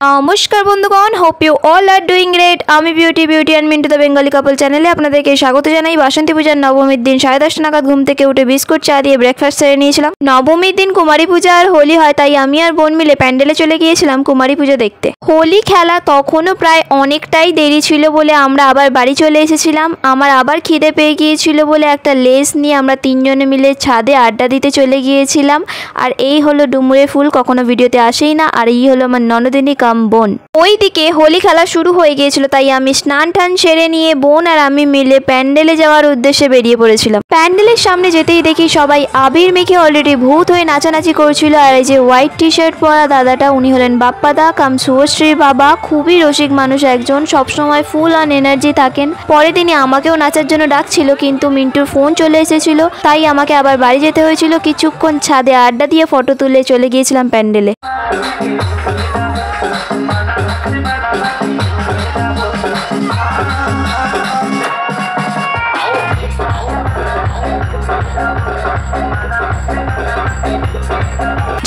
নমস্কার বন্ধুগণ, hope you all are doing great. আমি Beauty and Mintu the Bengali couple চ্যানেলে আপনাদেরকে স্বাগত জানাই। বাসন্তী পূজার নবমীর দিন 10:30 নাগাদ ঘুম থেকে উঠে বিস্কুট চা দিয়ে ব্রেকফাস্ট সেরে নিয়েছিলাম। নবমীর দিন কুমারী পূজা আর হোলি হয়, তাই আমি আর বোন মিলে প্যান্ডেলে চলে গিয়েছিলাম কুমারী পুজো দেখতে। হোলি খেলা তখনও প্রায় অনেকটাই দেরি ছিল বলে আমরা আবার বাড়ি চলে এসেছিলাম। আমার আবার খিদে পেয়ে গিয়েছিল বলে একটা লেস নিয়ে আমরা তিনজনে মিলে ছাদে আড্ডা দিতে চলে গিয়েছিলাম। আর এই হলো ডুমুরে ফুল, কখনো ভিডিওতে আসেই না। আর এই হলো আমার ননদিনী কাম বোন। ওইদিকে হোলি খেলা শুরু হয়ে গিয়েছিল, তাই আমি স্নান টান সেরে নিয়ে বোন আর আমি মিলে প্যান্ডেলে যাওয়ার উদ্দেশ্যে বেরিয়ে পড়েছিলাম। প্যান্ডেলের সামনে যেতেই দেখি সবাই আবির মেখে অলরেডি ভূত হয়ে নাচানাচি করছিল। আর এই যে হোয়াইট টি শার্ট পরা দাদাটা, উনি হলেন বাপ্পাদা কাম শুভশ্রীর বাবা। খুবই রসিক মানুষ একজন, সবসময় ফুল অন এনার্জি থাকেন। পরে তিনি আমাকেও নাচার জন্য ডাকছিল, কিন্তু মিন্টুর ফোন চলে এসেছিল, তাই আমাকে আবার বাড়ি যেতে হয়েছিল। কিছুক্ষণ ছাদে আড্ডা দিয়ে ফটো তুলে চলে গিয়েছিলাম প্যান্ডেলে।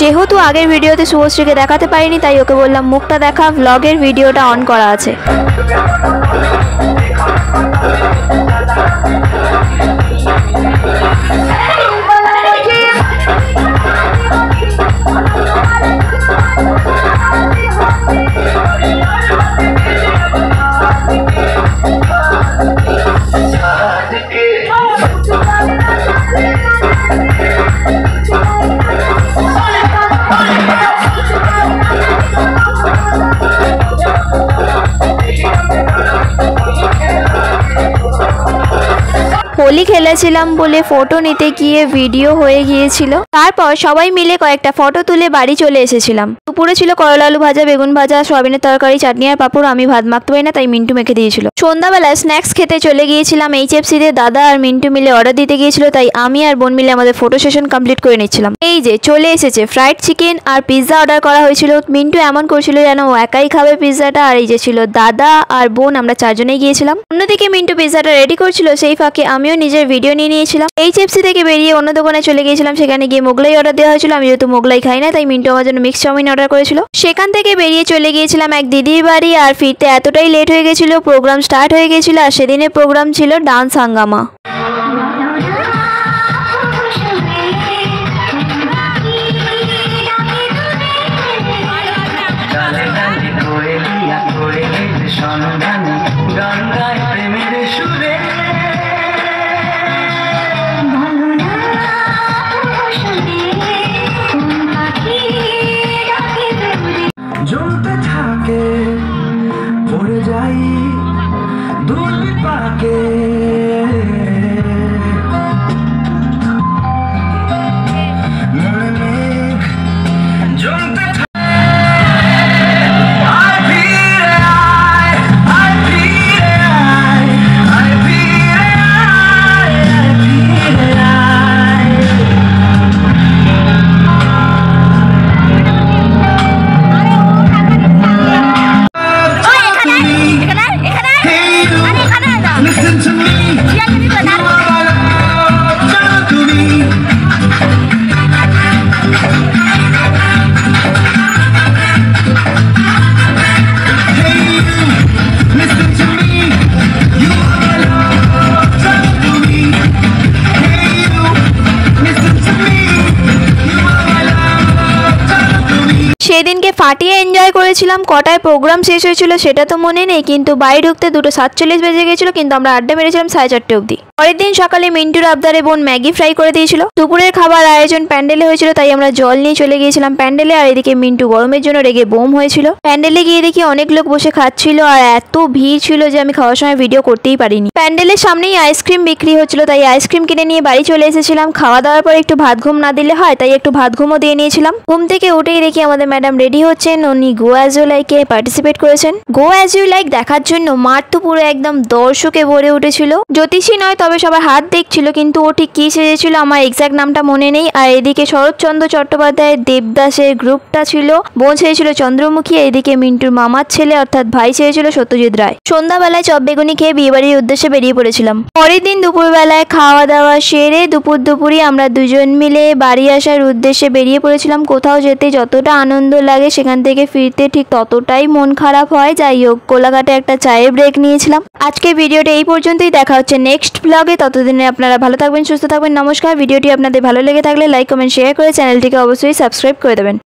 যেহেতু আগের ভিডিওতে শুভশ্রীকে দেখাতে পারিনি, তাই ওকে বললাম মুখটা দেখা, ভ্লগের ভিডিওটা অন করা আছে। হোলি খেলেছিলাম বলে ফটো নিতে গিয়ে ভিডিও হয়ে গিয়েছিল। তারপর সবাই মিলে কয়েকটা ফটো তুলে বাড়ি চলে এসেছিলাম। দুপুরে ছিল করলা আলু ভাজা, বেগুন ভাজা, সয়াবিনের তরকারি, চাটনি আর পাঁপড়। আমি ভাত মাখতে পারি না, তাই মিন্টু মেখে দিয়েছিল। সন্ধ্যাবেলায় স্ন্যাক্স খেতে চলে গিয়েছিলাম HFC-তে। দাদা আর মিন্টু মিলে অর্ডার দিতে গিয়েছিল, তাই আমি আর বোন মিলে আমাদের ফটো সেশন কমপ্লিট করে নিচ্ছিলাম। এই যে চলে এসেছে ফ্রাইড চিকেন আর পিৎজা অর্ডার করা হয়েছিল। মিন্টু এমন করছিল যেন ও একাই খাবে পিৎজাটা। আর এই যে ছিল দাদা আর বোন, আমরা চারজনেই গিয়েছিলাম। অন্যদিকে মিন্টু পিৎজাটা রেডি করছিল, সেই ফাঁকে আমিও নিজের ভিডিও নিয়ে নিয়েছিলাম। HFC থেকে বেরিয়ে অন্য দোকানে চলে গিয়েছিলাম। সেখানে গিয়ে মোগলাই অর্ডার দেওয়া হয়েছিল। আমি যেহেতু মোগলাই খাই না, তাই মিন্টু আমার জন্য মিক্স চাউমিন অর্ডার করেছিল। সেখান থেকে বেরিয়ে চলে গিয়েছিলাম এক দিদির বাড়ি। আর ফিরতে এতটাই লেট হয়ে গেছিল, প্রোগ্রাম স্টার্ট হয়ে গেছিল। আর সেদিনের প্রোগ্রাম ছিল ডান্স হাঙ্গামা। জমতে থাকে পড়ে যাই দুল পাকে, জমতে সেদিনকে ফাটিয়ে এনজয় করেছিলাম। কটায় প্রোগ্রাম শেষ হয়েছিল সেটা তো মনে নেই, কিন্তু বাড়ি ঢুকতে 2:47 বেজে গেছিল। কিন্তু আমরা আড্ডা মেরেছিলাম 4:30 অবধি। পরের দিন সকালে মিন্টুর আবদারে বোন ম্যাগি ফ্রাই করে দিয়েছিল। দুপুরের খাবার আয়োজন প্যান্ডেলে হয়েছিল, তাই আমরা জল নিয়ে চলে গিয়েছিলাম প্যান্ডেলে। আর এদিকে মিন্টু গরমের জন্য রেগে বোম হয়েছিল। প্যান্ডেলে গিয়ে দেখি অনেক লোক বসে খাচ্ছিল, আর এত ভিড় ছিল যে আমি খাওয়ার সময় ভিডিও করতেই পারিনি। প্যান্ডেলের সামনেই আইসক্রিম বিক্রি হচ্ছিল, তাই আইসক্রিম কিনে নিয়ে বাড়ি চলে এসেছিলাম। খাওয়া দাওয়ার পর একটু ভাত ঘুম না দিলে হয়, তাই একটু ভাত ঘুমও দিয়ে নিয়েছিলাম। ঘুম থেকে উঠেই দেখি আমাদের ম্যাডাম রেডি হচ্ছেন। উনি গো অ্যাজ ইউ লাইকে পার্টিসিপেট করেছেন। গো অ্যাজ ইউ লাইক দেখার জন্য মাঠ তো পুরো একদম দর্শকে ভরে উঠেছিল। জ্যোতিষী নয়, তবে সবার হাত দেখছিল, কিন্তু ও ঠিক কি সেজেছিল আমার এক্সাক্ট নামটা মনে নেই। আর এদিকে শরৎচন্দ্র চট্টোপাধ্যায় দেবদাসের গ্রুপটা ছিল। বোন সেজেছিল চন্দ্রমুখী। এদিকে মিন্টুর মামার ছেলে অর্থাৎ ভাই সেজেছিল সত্যজিৎ রায়। সন্ধ্যাবেলায় চপ বেগুনি খেয়ে বিয়ে বাড়ির উদ্দেশ্যে বেরিয়ে পড়েছিলাম। পরের দিন দুপুরবেলায় খাওয়া দাওয়া সেরে দুপুরই আমরা দুজন মিলে বাড়ি আসার উদ্দেশ্যে বেরিয়ে পড়েছিলাম। কোথাও যেতে যতটা আনন্দ লাগে সেখান থেকে ফিরতে ঠিক ততটাই মন খারাপ হয়। যাই হোক, কোলাঘাটে একটা চায়ের ব্রেক নিয়েছিলাম। আজকে ভিডিওটা এই পর্যন্তই, দেখা হচ্ছে নেক্সট ব্লগে। ততদিনে আপনারা ভালো থাকবেন, সুস্থ থাকবেন। নমস্কার। ভিডিওটি আপনাদের ভালো লেগে থাকলে লাইক, কমেন্ট, শেয়ার করে চ্যানেলটিকে অবশ্যই সাবস্ক্রাইব করে দেবেন।